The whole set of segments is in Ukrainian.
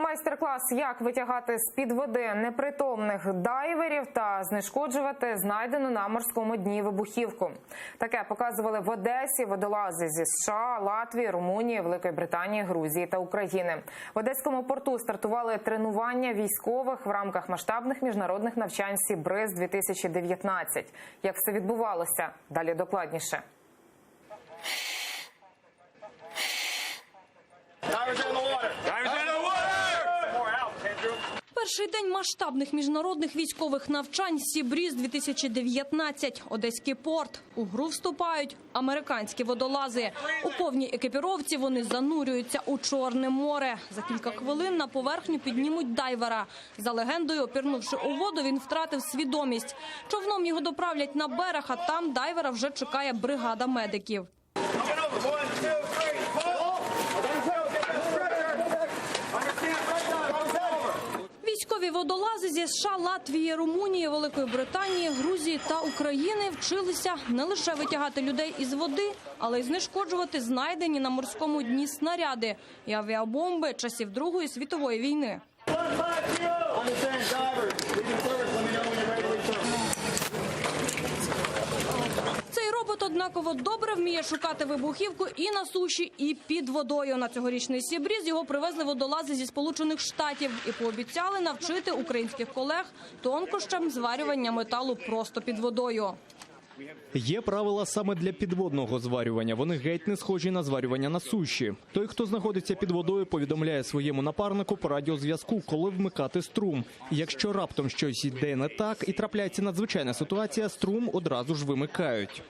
Майстер-клас «Як витягати з-під води непритомних дайверів та знешкоджувати знайдену на морському дні вибухівку». Таке показували в Одесі водолази зі США, Латвії, Румунії, Великої Британії, Грузії та України. В Одеському порту стартували тренування військових в рамках масштабних міжнародних навчань «Сібриз-2019». Як все відбувалося? Далі докладніше. Перший день масштабних міжнародних військових навчань «Сібриз-2019». Одеський порт. У гру вступають американські водолази. У повній екіпіровці вони занурюються у Чорне море. За кілька хвилин на поверхню піднімуть дайвера. За легендою, пірнувши у воду, він втратив свідомість. Човном його доправлять на берег, а там дайвера вже чекає бригада медиків. Військові водолази зі США, Латвії, Румунії, Великої Британії, Грузії та України вчилися не лише витягати людей із води, але й знешкоджувати знайдені на морському дні снаряди і авіабомби часів Другої світової війни. Однаково добре вміє шукати вибухівку і на суші, і під водою. На цьогорічний Сібриз його привезли водолази зі Сполучених Штатів і пообіцяли навчити українських колег тонкощам зварювання металу просто під водою. Є правила саме для підводного зварювання. Вони геть не схожі на зварювання на суші. Той, хто знаходиться під водою, повідомляє своєму напарнику по радіозв'язку, коли вмикати струм. Якщо раптом щось йде не так і трапляється надзвичайна ситуація, струм одразу ж вимикають.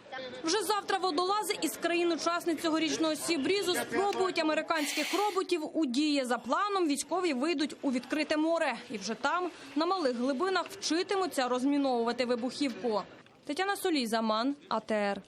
Вже завтра водолази із країн-учасниць цьогорічного Сібрізу спробують американських роботів у дії. За планом військові вийдуть у відкрите море. І вже там, на малих глибинах, вчитимуться розміновувати вибухівку. Тетяна Солій, Заман, АТР.